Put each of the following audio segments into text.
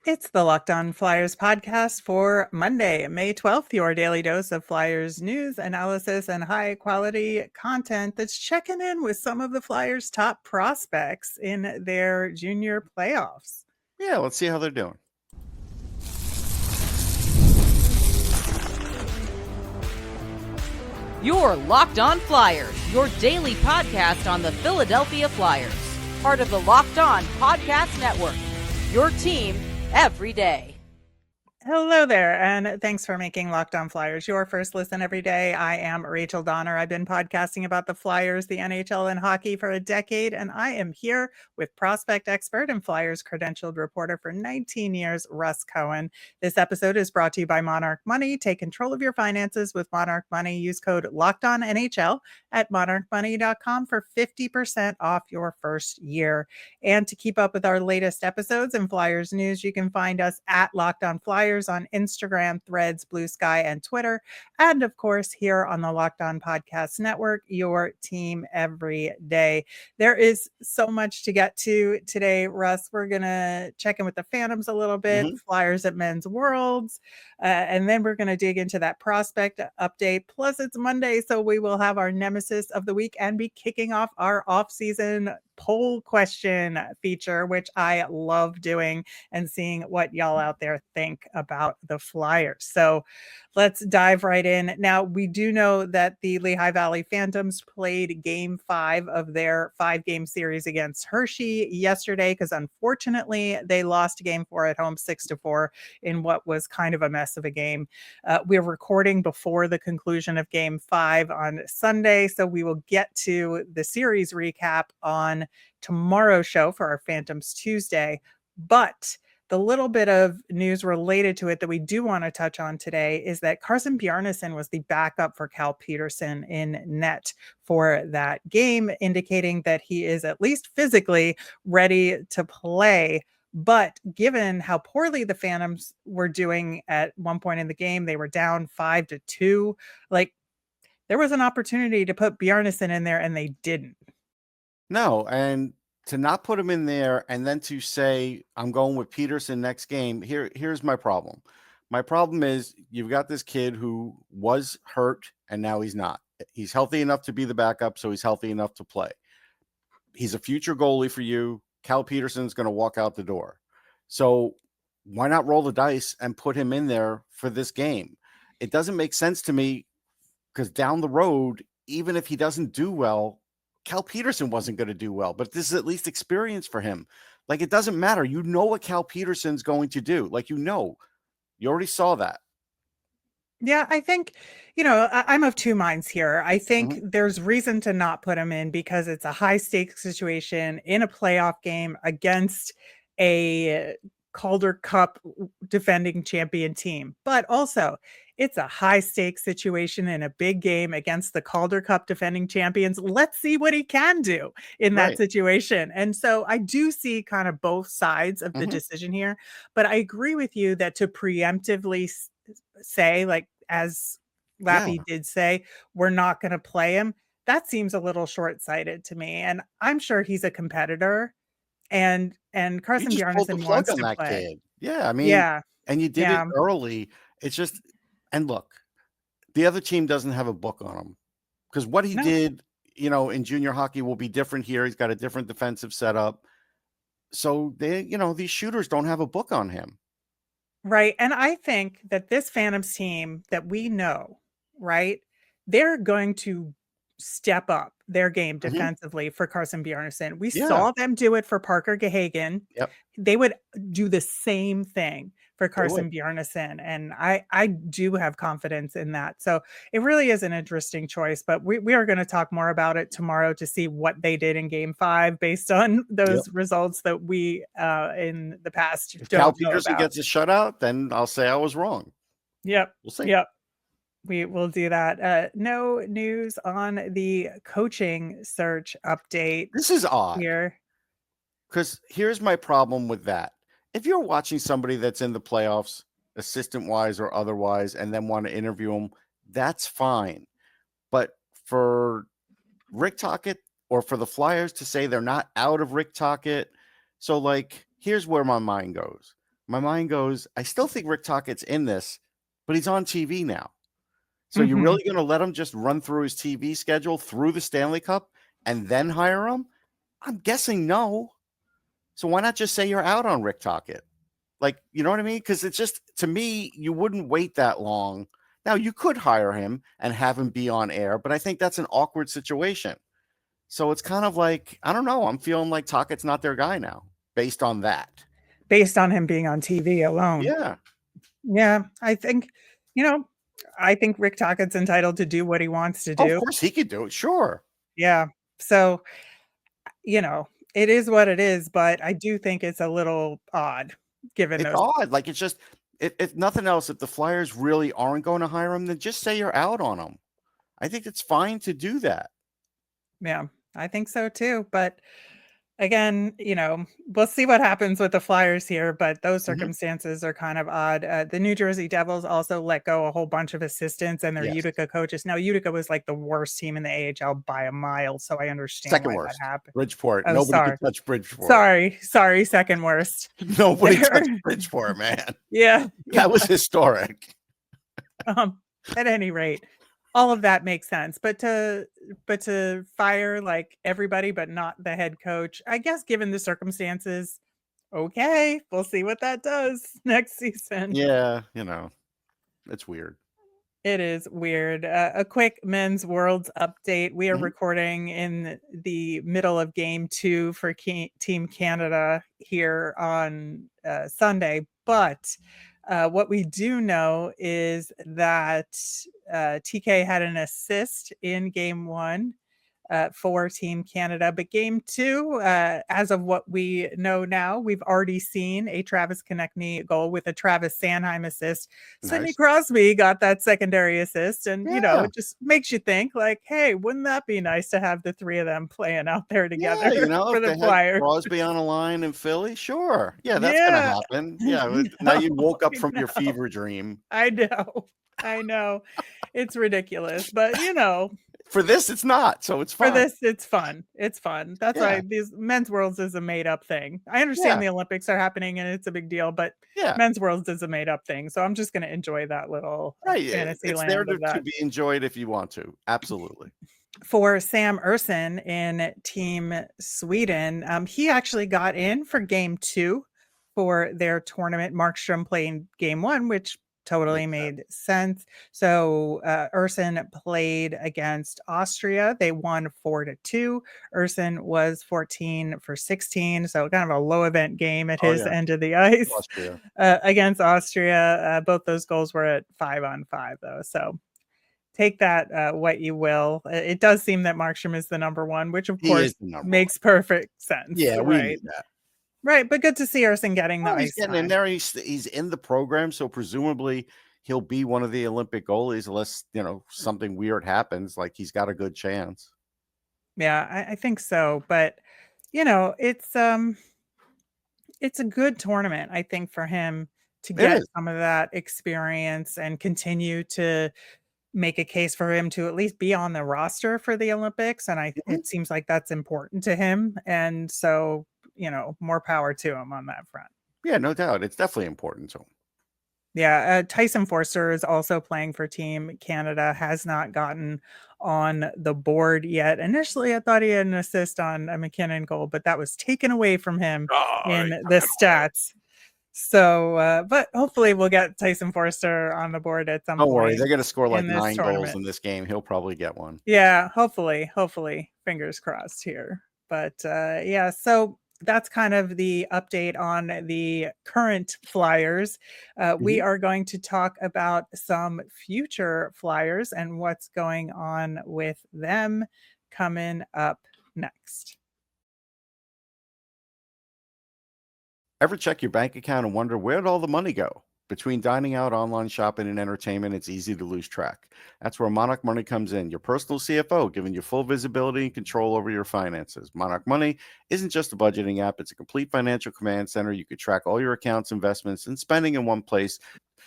It's the Locked On Flyers podcast for Monday, May 12th, your daily dose of Flyers news, analysis, and high quality content that's checking in with some of the Flyers' top prospects in their junior playoffs. Yeah, let's see how they're doing. You're Locked On Flyers, your daily podcast on the Philadelphia Flyers, part of the Locked On Podcast Network, your team every day. Hello there, and thanks for making Locked On Flyers your first listen every day. I am Rachel Donner. I've been podcasting about the Flyers, the NHL, and hockey for a decade, and I am here with prospect expert and Flyers credentialed reporter for 19 years, Russ Cohen. This episode is brought to you by Monarch Money. Take control of your finances with Monarch Money. Use code LOCKEDONNHL at monarchmoney.com for 50% off your first year. And to keep up with our latest episodes and Flyers news, you can find us at Locked On Flyers on Instagram, Threads, Blue Sky, and Twitter. And of course, here on the Locked On Podcast Network, your team every day. There is so much to get to today, Russ. We're going to check in with the Phantoms a little bit, Flyers at Men's Worlds, and then we're going to dig into that prospect update. Plus, it's Monday, so we will have our Nemesis of the week and be kicking off our off-season poll question feature, which I love doing and seeing what y'all out there think about the Flyers. So let's dive right in. Now, we do know that the Lehigh Valley Phantoms played game 5 of their 5-game series against Hershey yesterday because unfortunately they lost game 4 at home 6-4 in what was kind of a mess of a game. We're recording before the conclusion of game 5 on Sunday, so we will get to the series recap on tomorrow's show for our Phantoms Tuesday. But the little bit of news related to it that we do want to touch on today is that Carson Bjarnason was the backup for Cal Peterson in net for that game, indicating that he is at least physically ready to play. But given how poorly the Phantoms were doing at one point in the game, they were down 5-2. Like, there was an opportunity to put Bjarnason in there and they didn't. No, and to not put him in there and then to say, I'm going with Peterson next game, here's my problem. My problem is you've got this kid who was hurt and now he's not. He's healthy enough to be the backup, so he's healthy enough to play. He's a future goalie for you. Cal Peterson's going to walk out the door. So why not roll the dice and put him in there for this game? It doesn't make sense to me because down the road, even if he doesn't do well, Cal Peterson wasn't going to do well, but this is at least experience for him. Like, it doesn't matter. You know what Cal Peterson's going to do. Like, you already saw that. Yeah, I think, I'm of two minds here. I think there's reason to not put him in because it's a high stakes situation in a playoff game against a Calder Cup defending champion team. But also, it's a high stakes situation in a big game against the Calder Cup defending champions. Let's see what he can do in that situation. And so I do see kind of both sides of the decision here. But I agree with you that to preemptively say, like, as Lappy did say, we're not going to play him, that seems a little short-sighted to me. And I'm sure he's a competitor. And Carson Bjarnason wants to play. Kid. Yeah, I mean, and you did it early. It's just, and look, the other team doesn't have a book on him because what he did, in junior hockey will be different here. He's got a different defensive setup. So these shooters don't have a book on him. Right. And I think that this Phantoms team that we know, right, they're going to step up their game defensively for Carson Bjarnason. We saw them do it for Parker Gahagan. Yep. They would do the same thing for Carson Bjarnason. And I do have confidence in that. So it really is an interesting choice, but we are going to talk more about it tomorrow to see what they did in game 5 based on those results that we in the past if don't Cal know Peterson about. gets a shutout, then I'll say I was wrong. Yep. We'll see. Yep. We will do that. No news on the coaching search update. This is odd here. Because here's my problem with that. If you're watching somebody that's in the playoffs, assistant-wise or otherwise, and then want to interview them, that's fine. But for Rick Tocchet or for the Flyers to say they're not out of Rick Tocchet, so, like, here's where my mind goes. my mind goes, I still think Rick Tocchet's in this, but he's on TV now. So you're really going to let him just run through his TV schedule through the Stanley Cup and then hire him? I'm guessing no. So why not just say you're out on Rick Tocchet? Like, you know what I mean? Because it's just, to me, you wouldn't wait that long. Now, you could hire him and have him be on air, but I think that's an awkward situation. So it's kind of like, I don't know. I'm feeling like Tocchet's not their guy now based on that. Based on him being on TV alone. Yeah. Yeah. I think Rick Tocchet's entitled to do what he wants to do. Oh, of course he could do it. Sure. Yeah. So, it is what it is, but I do think it's a little odd given It's those. odd. Like, it's just, if nothing else, if the Flyers really aren't going to hire him, then just say you're out on him. I think it's fine to do that. Yeah, I think so too. But again, we'll see what happens with the Flyers here, but those circumstances are kind of odd. The New Jersey Devils also let go a whole bunch of assistants and their Yes. Utica coaches. Now, Utica was like the worst team in the AHL by a mile, so I understand Second why worst. that happened. Bridgeport. Oh, Nobody sorry. can touch Bridgeport. Sorry, second worst. Nobody touched Bridgeport, man. Yeah. That was historic. At any rate, all of that makes sense. But to fire like everybody, but not the head coach, I guess given the circumstances, okay, we'll see what that does next season. Yeah, it's weird. It is weird. A quick Men's Worlds update. We are recording in the middle of Game 2 for Team Canada here on Sunday, but what we do know is that TK had an assist in Game 1 for Team Canada, but Game 2, as of what we know now, we've already seen a Travis Konecny goal with a Travis Sanheim assist. Nice. Sidney Crosby got that secondary assist, and it just makes you think, like, hey, wouldn't that be nice to have the three of them playing out there together for the Flyers? Crosby on a line in Philly, sure, that's gonna happen. Yeah, now you woke up from your fever dream. I know, it's ridiculous, but for this, it's not. So it's fun. For this, it's fun. It's fun. That's why these Men's Worlds is a made up thing. I understand the Olympics are happening and it's a big deal, but Men's Worlds is a made up thing. So I'm just going to enjoy that little fantasy land. It's there to be enjoyed if you want to. Absolutely. For Sam Ersson in Team Sweden, he actually got in for Game 2 for their tournament. Markstrom playing Game 1, which totally made sense. So Ersson played against Austria. They won 4-2. Ersson was 14 for 16. So kind of a low event game at his end of the ice against Austria. Both those goals were at 5-on-5 though. So take that what you will. It does seem that Markstrom is the number one, which of course makes perfect sense. Yeah, we need that. Right, but good to see Ersson getting the ice. He's getting in there. He's in the program, so presumably he'll be one of the Olympic goalies, unless something weird happens. Like, he's got a good chance. Yeah, I think so. But it's a good tournament, I think, for him to get some of that experience and continue to make a case for him to at least be on the roster for the Olympics. And it seems like that's important to him. And so more power to him on that front. Yeah, no doubt. It's definitely important to him. Yeah. Tyson Foerster is also playing for Team Canada, has not gotten on the board yet. Initially, I thought he had an assist on a McKinnon goal, but that was taken away from him in the stats. So, but hopefully we'll get Tyson Foerster on the board at some point. Don't worry. They're going to score like 9 goals in this game. He'll probably get one. Yeah, hopefully, fingers crossed here. But so that's kind of the update on the current Flyers. We are going to talk about some future Flyers and what's going on with them coming up next. Ever check your bank account and wonder where'd all the money go? Between dining out, online shopping, and entertainment, it's easy to lose track. That's where Monarch Money comes in, your personal CFO, giving you full visibility and control over your finances. Monarch Money isn't just a budgeting app. It's a complete financial command center. You can track all your accounts, investments, and spending in one place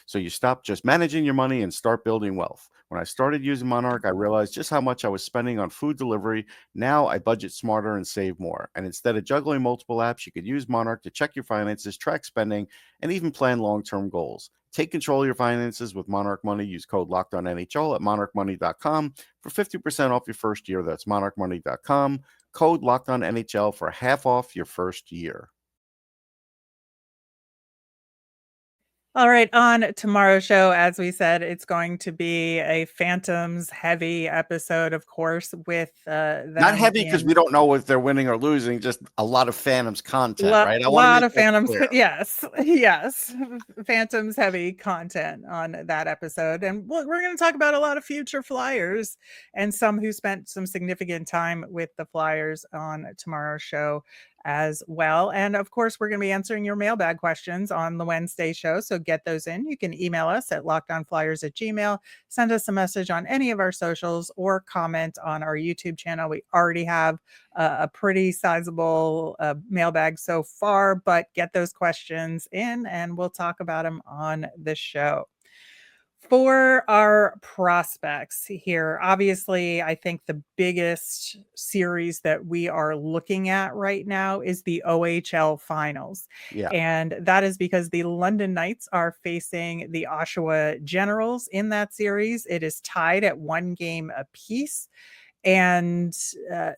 So you stop just managing your money and start building wealth. When I started using Monarch, I realized just how much I was spending on food delivery. Now I budget smarter and save more. And instead of juggling multiple apps, you could use Monarch to check your finances, track spending, and even plan long-term goals. Take control of your finances with Monarch Money. Use code LOCKEDONNHL at monarchmoney.com for 50% off your first year. That's monarchmoney.com. Code LOCKEDONNHL for half off your first year. All right, on tomorrow's show, as we said, it's going to be a Phantoms heavy episode, of course, with them. Not heavy because we don't know if they're winning or losing, just a lot of Phantoms content, right? A I want to lot make of that Phantoms. clear. Yes. Phantoms heavy content on that episode. And we're going to talk about a lot of future Flyers and some who spent some significant time with the Flyers on tomorrow's show as well. And of course, we're going to be answering your mailbag questions on the Wednesday show. So get those in. You can email us at lockedonflyers@gmail.com, send us a message on any of our socials, or comment on our YouTube channel. We already have a pretty sizable mailbag so far, but get those questions in and we'll talk about them on the show. For our prospects here, obviously, I think the biggest series that we are looking at right now is the OHL finals. Yeah. And that is because the London Knights are facing the Oshawa Generals in that series. It is tied at 1 game apiece. And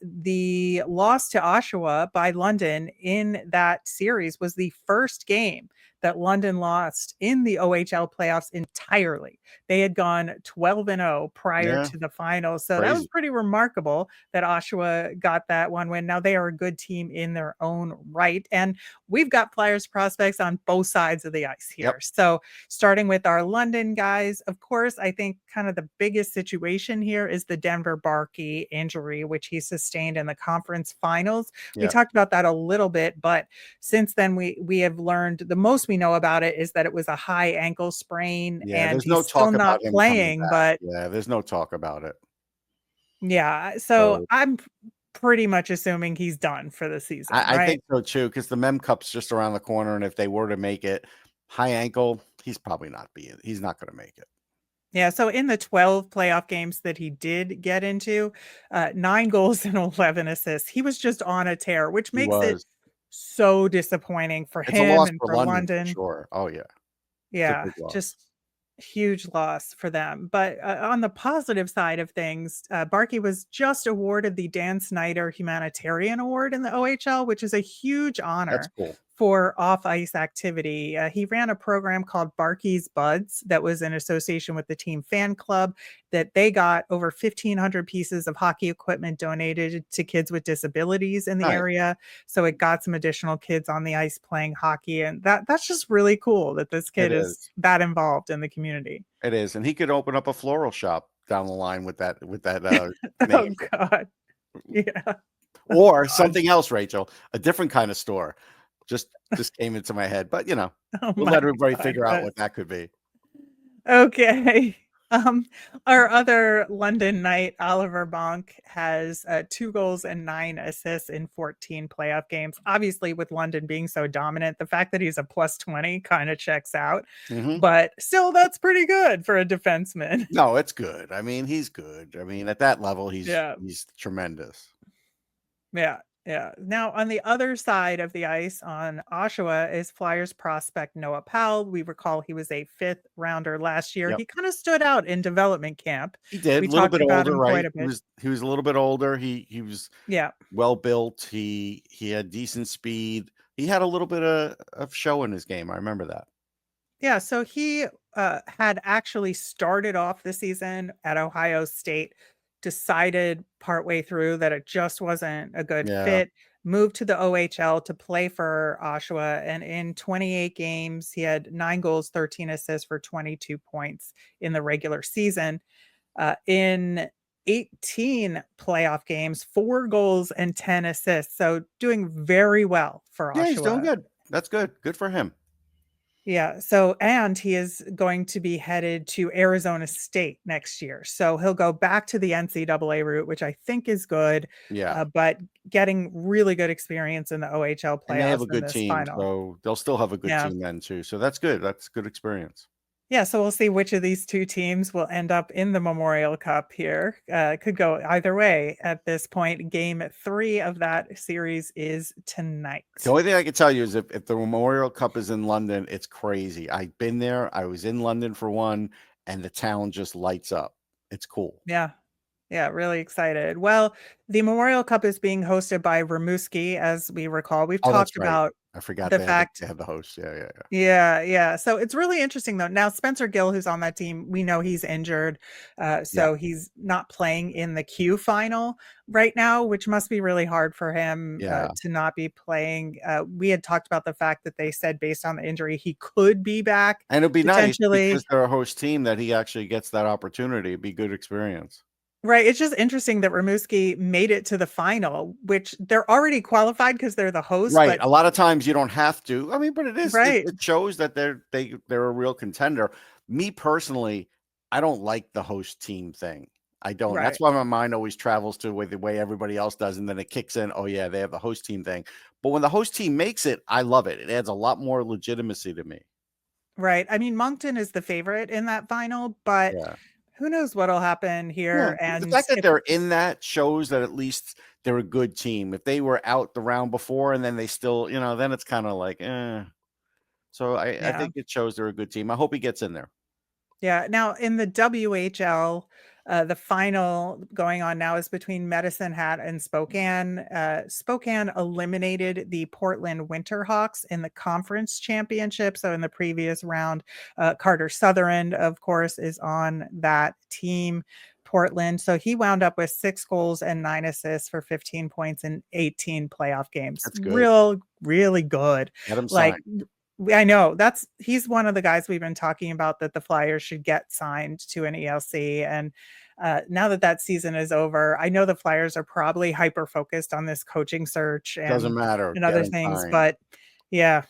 the loss to Oshawa by London in that series was the first game that London lost in the OHL playoffs entirely. They had gone 12-0 prior to the finals. So that was pretty remarkable that Oshawa got that one win. Now they are a good team in their own right. And we've got Flyers prospects on both sides of the ice here. Yep. So starting with our London guys, of course, I think kind of the biggest situation here is the Denver Barkey injury, which he sustained in the conference finals. We talked about that a little bit, but since then we have learned the most we know about it is that it was a high ankle sprain, and there's no he's still talk not about him playing, but there's no talk about it. So I'm pretty much assuming he's done for the season. I think so too, because the Mem Cup's just around the corner, and if they were to make it, high ankle, he's not going to make it. Yeah, so in the 12 playoff games that he did get into, 9 goals and 11 assists. He was just on a tear, which makes it so disappointing for him and for London. For sure. Oh, yeah. Yeah, just huge loss for them. But on the positive side of things, Barkey was just awarded the Dan Snyder Humanitarian Award in the OHL, which is a huge honor. That's cool. For off-ice activity. He ran a program called Barkey's Buds that was in association with the team fan club, that they got over 1,500 pieces of hockey equipment donated to kids with disabilities in the area. So it got some additional kids on the ice playing hockey. And that's just really cool that this kid is that involved in the community. It is. And he could open up a floral shop down the line with that Oh, name. God. Yeah. Or something else, Rachel, a different kind of store. Just came into my head, but we'll let everybody figure out what that could be. Okay. Our other London Knight, Oliver Bonk, has 2 goals and 9 assists in 14 playoff games. Obviously, with London being so dominant, the fact that he's a +20 kind of checks out. But still, that's pretty good for a defenseman. No, it's good. I mean, he's good. I mean, at that level, he's tremendous. Yeah. Now, on the other side of the ice on Oshawa is Flyers prospect Noah Powell. We recall he was a 5th rounder last year. He kind of stood out in development camp. He did. We a little bit about older, him right? quite a bit. He was a little bit older. He was well built. He had decent speed. He had a little bit of show in his game. I remember that. Yeah, so he had actually started off the season at Ohio State, decided partway through that it just wasn't a good fit, moved to the OHL to play for Oshawa, and in 28 games, he had 9 goals, 13 assists for 22 points in the regular season. In 18 playoff games, 4 goals and 10 assists, so doing very well for Oshawa. Yeah, he's doing good. That's good. Good for him. Yeah. So, and he is going to be headed to Arizona State next year. So he'll go back to the NCAA route, which I think is good. Yeah. But getting really good experience in the OHL playoffs. And they have a good team. So they'll still have a good team then too. So that's good. That's good experience. Yeah, so we'll see which of these two teams will end up in the Memorial Cup here. Could go either way at this point. Game 3 of that series is tonight. The only thing I can tell you is if the Memorial Cup is in London, it's crazy. I've been there. I was in London for one, and the town just lights up. It's cool. Yeah. Yeah, really excited. Well, the Memorial Cup is being hosted by Rimouski, as we recall. We've Oh, that's talked right. about I forgot the they had fact. the host. Yeah, yeah, yeah. Yeah. So it's really interesting, though. Now, Spencer Gill, who's on that team, we know he's injured. Yeah. So he's not playing in the Q final right now, which must be really hard for him Yeah. to not be playing. We had talked about the fact that they said based on the injury, he could be back And it'd be nice because potentially. they're a host team that he actually gets that opportunity. It'd be good experience. Right. It's just interesting that Rimouski made it to the final, which they're already qualified because they're the host. Right. But A lot of times you don't have to. I mean, but right. it shows that they're a real contender. Me personally, I don't like the host team thing. I don't. Right. That's why my mind always travels to the way everybody else does, and then it kicks in. Oh yeah, they have the host team thing. But when the host team makes it, I love it. It adds a lot more legitimacy to me. Right. I mean, Moncton is the favorite in that final, but Yeah. who knows what'll happen Yeah, here. the And fact that if they're in that shows that at least they're a good team. If they were out the round before and then they still, then it's kind of like, eh. So I yeah. think it shows they're a good team. I hope he gets in there. Yeah. Now in the WHL, the final going on now is between Medicine Hat and Spokane. Spokane eliminated the Portland Winterhawks in the conference championship. So in the previous round, Carter Sotheran, of course, is on that team. Portland. So he wound up with 6 goals and 9 assists for 15 points in 18 playoff games. That's good. Really good. Get him Like, signed. I know he's one of the guys we've been talking about that the Flyers should get signed to an ELC. And now that season is over, I know the Flyers are probably hyper focused on this coaching search Doesn't and matter. Get other him things. signed. But yeah,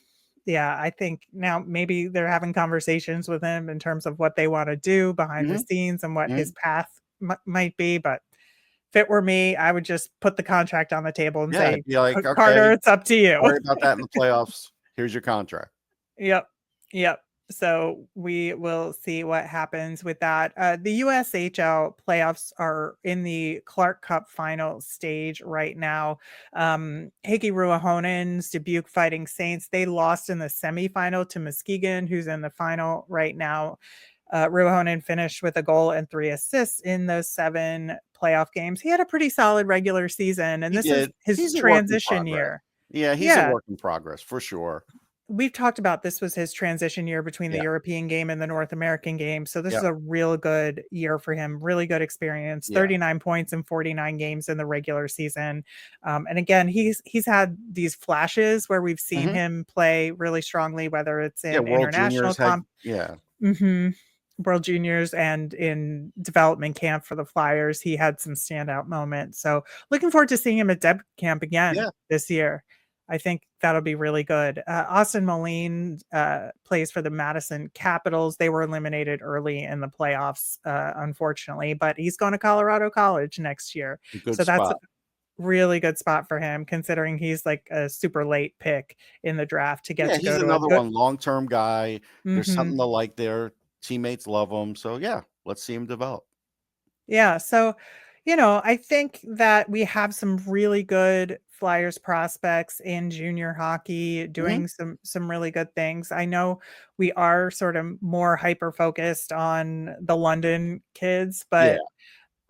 I think now maybe they're having conversations with him in terms of what they want to do behind the scenes and what his path might be. But if it were me, I would just put the contract on the table and say, Be like, Carter, okay, it's up to you. worry about that in the playoffs. Here's your contract. Yep. So we will see what happens with that. The USHL playoffs are in the Clark Cup final stage right now. Heikki Ruohonen's Dubuque Fighting Saints, they lost in the semifinal to Muskegon, who's in the final right now. Ruohonen finished with a goal and 3 assists in those 7 playoff games. He had a pretty solid regular season, and this is his He's transition year. Yeah, he's a work in progress for sure. We've talked about this was his transition year between the European game and the North American game. So this is a real good year for him. Really good experience. 39 points in 49 games in the regular season. And again, he's had these flashes where we've seen him play really strongly, whether it's in international comp. World Juniors and in development camp for the Flyers. He had some standout moments. So looking forward to seeing him at Deb camp again this year. I think that'll be really good. Austin Moline plays for the Madison Capitals. They were eliminated early in the playoffs, unfortunately, but he's going to Colorado College next year. So that's a really good spot for him, considering he's like a super late pick in the draft to get to go to he's another one, long-term guy. There's something to like there. Teammates love him. So let's see him develop. Yeah. So, I think that we have some really good Flyers prospects in junior hockey doing some really good things. I know we are sort of more hyper focused on the London kids, but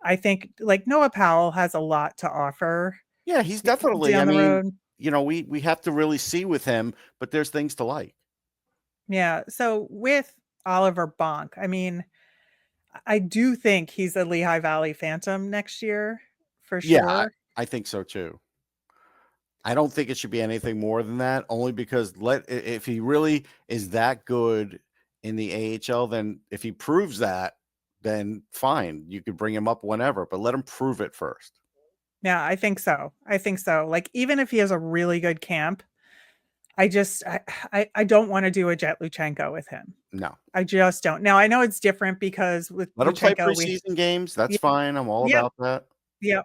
I think like Noah Powell has a lot to offer. Yeah, he's definitely, down the road. We have to really see with him, but there's things to like. Yeah. So with Oliver Bonk, I mean, I do think he's a Lehigh Valley Phantom next year for sure. Yeah, I think so too. I don't think it should be anything more than that, only because if he really is that good in the AHL, then if he proves that, then fine. You could bring him up whenever, but let him prove it first. Yeah, I think so. Like, even if he has a really good camp, I don't want to do a Jet Luchenko with him. No. I just don't. Now, I know it's different because with let him play Luchenko, preseason games. That's fine. I'm all about that. Yep.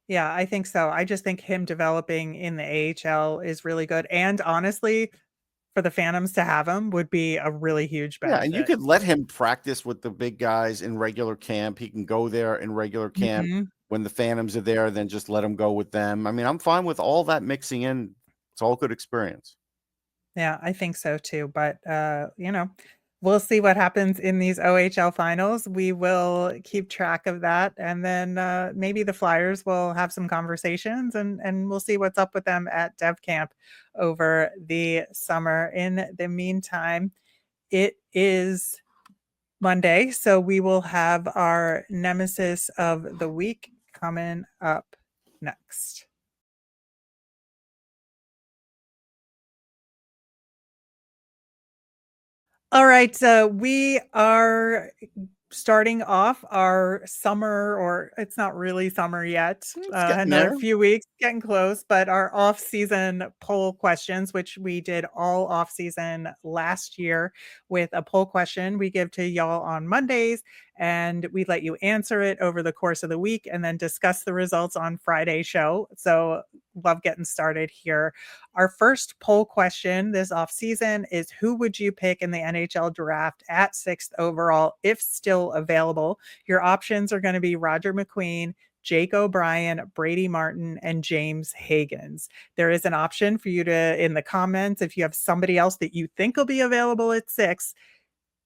Yeah, I think so. I just think him developing in the AHL is really good. And honestly, for the Phantoms to have him would be a really huge benefit. Yeah, and you could let him practice with the big guys in regular camp. He can go there in regular camp when the Phantoms are there, then just let him go with them. I mean, I'm fine with all that mixing in. It's all good experience. Yeah, I think so too. But we'll see what happens in these OHL finals. We will keep track of that, and then maybe the Flyers will have some conversations, and we'll see what's up with them at Dev Camp over the summer. In the meantime, it is Monday, so we will have our Nemesis of the week coming up next. All right, we are starting off our summer, or it's not really summer yet, another few weeks, getting close, but our off-season poll questions, which we did all off-season last year with a poll question we give to y'all on Mondays, and we let you answer it over the course of the week and then discuss the results on Friday's show. So love getting started here. Our first poll question this offseason is, who would you pick in the NHL draft at 6th overall if still available? Your options are going to be Roger McQueen, Jake O'Brien, Brady Martin, and James Higgins. There is an option for you to, in the comments, if you have somebody else that you think will be available at 6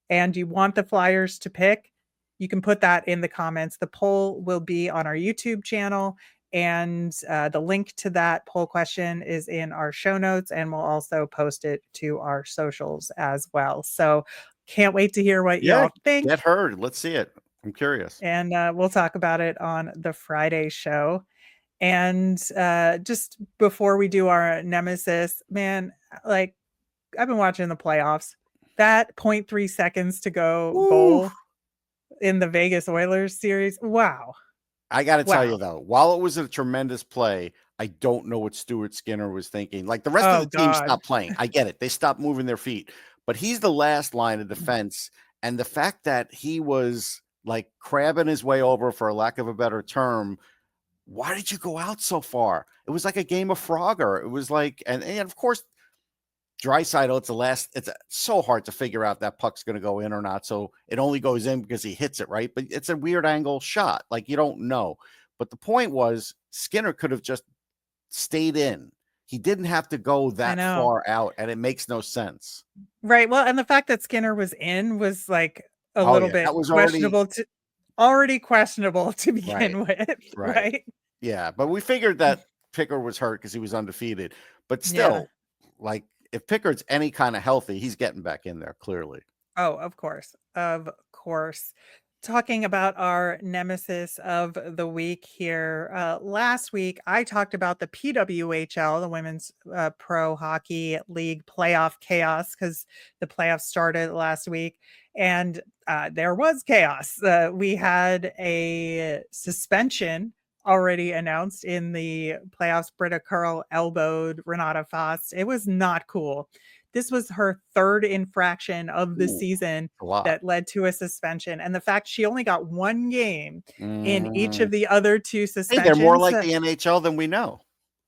and you want the Flyers to pick, you can put that in the comments. The poll will be on our YouTube channel, and the link to that poll question is in our show notes, and we'll also post it to our socials as well. So can't wait to hear what y'all think. Get heard. Let's see it. I'm curious. And we'll talk about it on the Friday show. And just before we do our Nemesis, man, like, I've been watching the playoffs. That 0.3 seconds to go goal in the Vegas Oilers series. Wow. I got to tell you, though, while it was a tremendous play, I don't know what Stuart Skinner was thinking. Like, the rest of the team stopped playing. I get it. They stopped moving their feet. But he's the last line of defense. And the fact that he was, like, crabbing his way over, for lack of a better term, why did you go out so far? It was like a game of Frogger. It was like, and of course, Draisaitl, it's so hard to figure out that puck's going to go in or not. So it only goes in because he hits it, right? But it's a weird angle shot. Like, you don't know. But the point was, Skinner could have just stayed in. He didn't have to go that far out, and it makes no sense. Right. Well, and the fact that Skinner was in was like a little bit questionable already questionable to begin with. Right. Yeah. But we figured that Pickard was hurt because he was undefeated. But still, like, if Pickard's any kind of healthy, he's getting back in there, clearly. Oh, of course. Of course. Talking about our Nemesis of the week here. Last week, I talked about the PWHL, the Women's Pro Hockey League playoff chaos, because the playoffs started last week. And there was chaos. We had a suspension already announced in the playoffs. Britta Curl elbowed Renata Fost. It was not cool. This was her third infraction of the season that led to a suspension. And the fact she only got one game in each of the other two suspensions. Hey, they're more like the NHL than we know.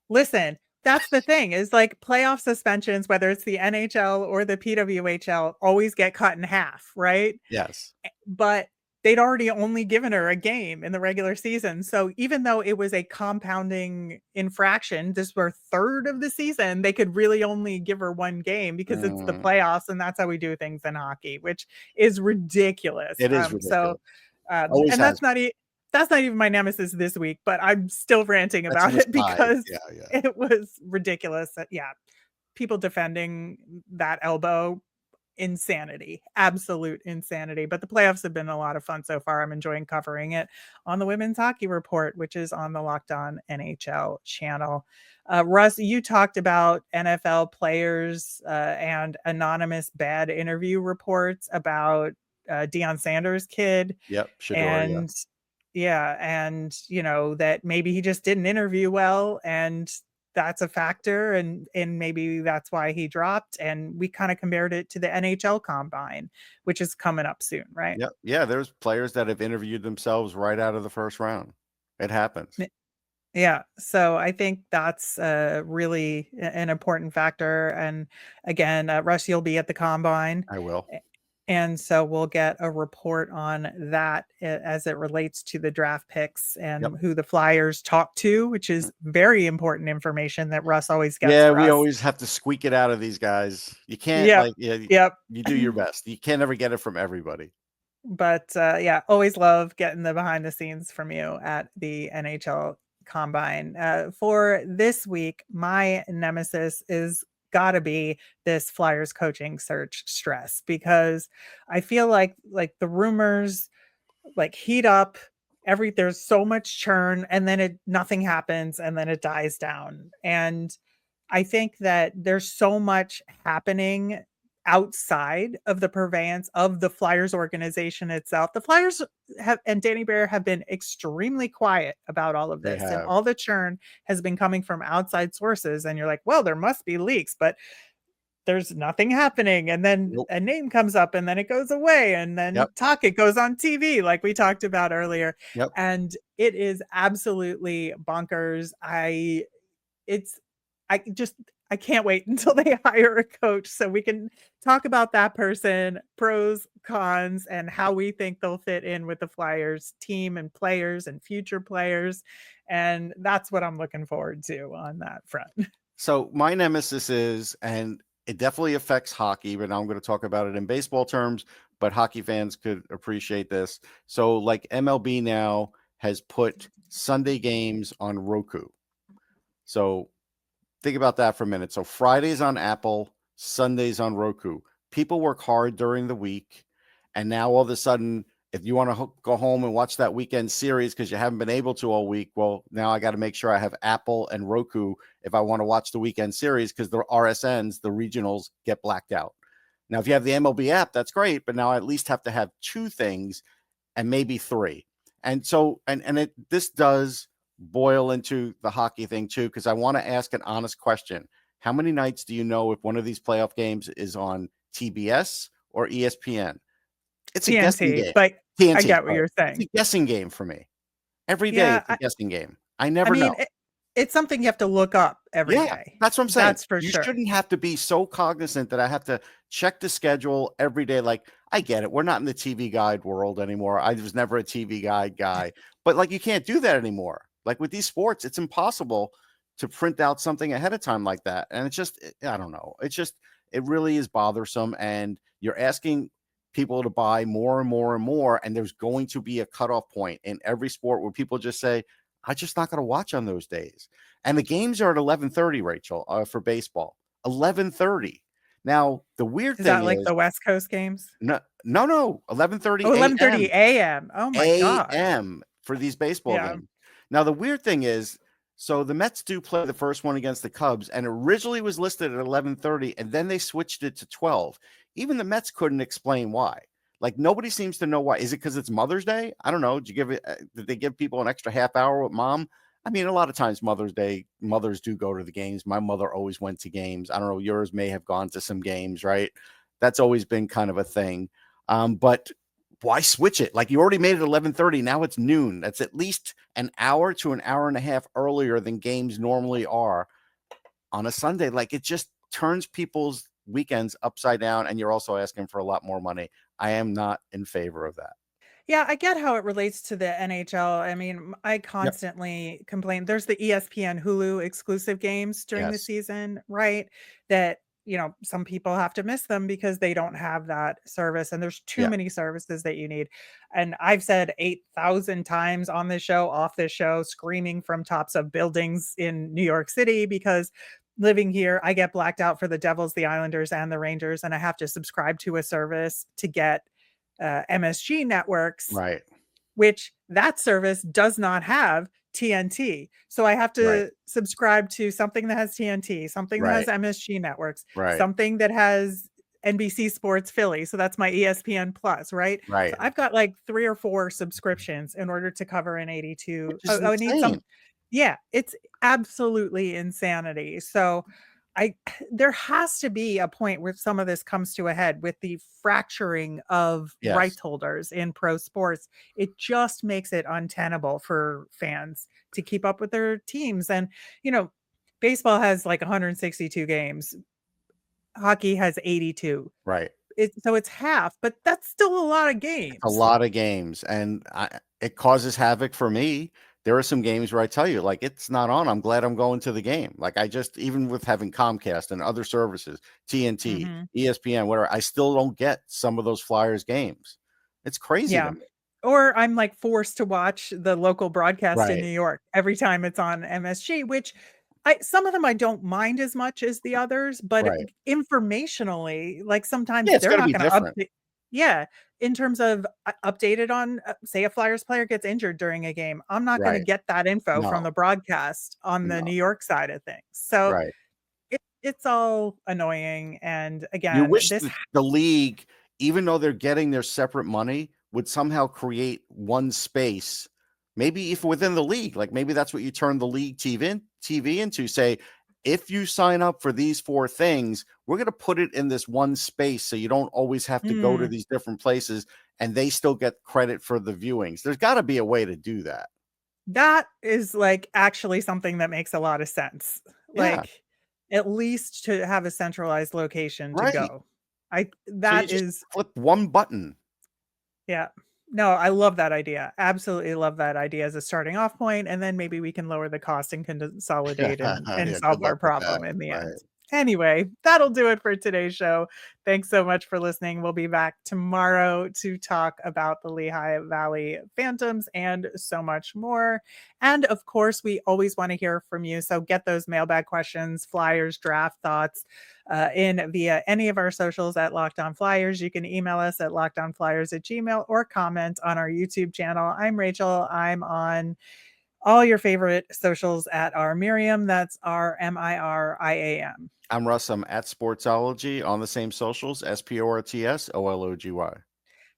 Listen, that's the thing, is like, playoff suspensions, whether it's the NHL or the PWHL, always get cut in half, right? Yes. But they'd already only given her a game in the regular season. So even though it was a compounding infraction, this was third of the season, they could really only give her one game because it's the playoffs, and that's how we do things in hockey, which is ridiculous. It is ridiculous. So, and that's not even my Nemesis this week, but I'm still ranting about it because it was ridiculous. People defending that elbow, insanity, absolute insanity. But the playoffs have been a lot of fun so far. I'm enjoying covering it on the Women's Hockey Report, which is on the Locked On NHL channel. Russ, you talked about NFL players and anonymous bad interview reports about Deion Sanders' kid. Yep, Shador, and and that maybe he just didn't interview well, and that's a factor, and maybe that's why he dropped. And we kind of compared it to the NHL Combine, which is coming up soon, right? Yeah, there's players that have interviewed themselves right out of the first round. It happens. Yeah. So I think that's really an important factor. And again, Russ, you'll be at the combine. I will. And so we'll get a report on that as it relates to the draft picks Yep. and who the Flyers talk to, which is very important information that Russ always gets Yeah, for we us. always have to squeak it out of these guys. You can't Yep. Yep. you do your best. You can't ever get it from everybody. But yeah, always love getting the behind the scenes from you at the NHL Combine. For this week, my nemesis is gotta be this Flyers coaching search stress, because I feel like the rumors like heat up, there's so much churn, and then nothing happens, and then it dies down. And I think that there's so much happening outside of the purveyance of the Flyers organization itself. The Flyers and Danny Bear have been extremely quiet about all of They this, and have. all the churn has been coming from outside sources. And you're like, well, there must be leaks, but there's nothing happening. And then Nope. a name comes up and then it goes away. And then Yep. it goes on TV, like we talked about earlier. Yep. And it is absolutely bonkers. I can't wait until they hire a coach so we can talk about that person, pros, cons, and how we think they'll fit in with the Flyers team and players and future players. And that's what I'm looking forward to on that front. So my nemesis is, and it definitely affects hockey, but now I'm going to talk about it in baseball terms, but hockey fans could appreciate this. So like MLB now has put Sunday games on Roku. So think about that for a minute. So Fridays on Apple, Sundays on Roku. People work hard during the week, and now all of a sudden, if you want to go home and watch that weekend series because you haven't been able to all week, well, now I got to make sure I have Apple and Roku if I want to watch the weekend series, because the RSNs, the regionals, get blacked out. Now, if you have the MLB app, that's great, but now I at least have to have two things and maybe three. And so, this does boil into the hockey thing too, because I want to ask an honest question. How many nights do you know if one of these playoff games is on TBS or ESPN? It's a guessing TNT, game. but TNT, I get what right. you're saying. It's a guessing game for me. Every day it's a guessing game. I never know. It's something you have to look up every day. That's what I'm saying. That's for you sure. Shouldn't have to be so cognizant that I have to check the schedule every day. Like, I get it. We're not in the TV guide world anymore. I was never a TV guide guy, but like, you can't do that anymore. Like with these sports, it's impossible to print out something ahead of time like that. And it's just, I don't know. It really is bothersome. And you're asking people to buy more and more and more. And there's going to be a cutoff point in every sport where people just say, I'm just not going to watch on those days. And the games are at 11:30, Rachel, for baseball. 11:30. Now, the weird thing is that like the West Coast games? No. 11:30 Oh, 11:30 a.m. Oh my god. a.m. for these baseball games. Now, the weird thing is, so the Mets do play the first one against the Cubs, and originally was listed at 11:30, and then they switched it to 12. Even the Mets couldn't explain why. Like, nobody seems to know why. Is it because it's Mother's Day? I don't know. Did they give people an extra half hour with mom? I mean, a lot of times Mother's Day, mothers do go to the games. My mother always went to games. I don't know. Yours may have gone to some games, right? That's always been kind of a thing. But why switch it? Like, you already made it 11:30. Now it's noon. That's at least an hour to an hour and a half earlier than games normally are on a Sunday. Like, it just turns people's weekends upside down, and you're also asking for a lot more money. I am not in favor of that. Yeah, I get how it relates to the NHL. I mean, I constantly complain. There's the ESPN Hulu exclusive games during the season, right? That, some people have to miss them because they don't have that service, and there's too many services that you need. And I've said 8,000 times on this show, off this show, screaming from tops of buildings in New York City, because living here, I get blacked out for the Devils, the Islanders, and the Rangers, and I have to subscribe to a service to get MSG networks, right? Which that service does not have TNT. So I have to subscribe to something that has TNT, something that has MSG networks, something that has NBC Sports Philly. So that's my ESPN Plus, right? Right. So I've got like 3 or 4 subscriptions in order to cover an 82. I need some. Yeah, it's absolutely insanity. So there has to be a point where some of this comes to a head with the fracturing of Yes. rights holders in pro sports. It just makes it untenable for fans to keep up with their teams. And, baseball has like 162 games. Hockey has 82. Right. So it's half, but that's still a lot of games. A lot of games, and it causes havoc for me. There are some games where I tell you, like, it's not on. I'm glad I'm going to the game. Like, I just, even with having Comcast and other services, TNT, ESPN, whatever, I still don't get some of those Flyers games. It's crazy to me. Or I'm like forced to watch the local broadcast in Right. New York every time it's on MSG, which some of them I don't mind as much as the others, but Right. informationally, like sometimes Yeah, it's they're gotta not be going to different. update. Yeah, in terms of updated on, say a Flyers player gets injured during a game, I'm not going to Right. get that info from No. the broadcast on the No. New York side of things. So Right. it's all annoying. And You again, wish this, the league, even though they're getting their separate money, would somehow create one space, maybe if within the league, like maybe that's what you turn the league TV into. Say, if you sign up for these 4 things, we're going to put it in this one space so you don't always have to go to these different places, and they still get credit for the viewings. There's got to be a way to do that. that is like actually something that makes a lot of sense. Yeah. Like at least to have a centralized location to Right. go. So you That just is, flip one button. yeah. No, I love that idea. Absolutely love that idea as a starting off point, and then maybe we can lower the cost and consolidate and Yeah, solve good our luck with problem that. in the Right. end. Anyway, that'll do it for today's show. Thanks so much for listening. We'll be back tomorrow to talk about the Lehigh Valley Phantoms and so much more. And of course, we always want to hear from you. So get those mailbag questions, Flyers, draft thoughts in via any of our socials at Locked On Flyers. You can email us at lockedonflyers@gmail.com or comment on our YouTube channel. I'm Rachel. I'm on all your favorite socials at our Miriam. That's RMIRIAM. I'm Russ. I'm at Sportsology on the same socials, SPORTSOLOGY.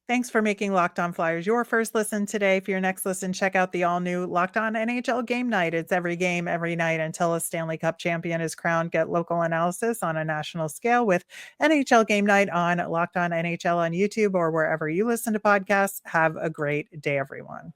Thanks for making Locked On Flyers your first listen today. For your next listen, check out the all-new Locked On NHL Game Night. It's every game, every night until a Stanley Cup champion is crowned. Get local analysis on a national scale with NHL Game Night on Locked On NHL on YouTube or wherever you listen to podcasts. Have a great day, everyone.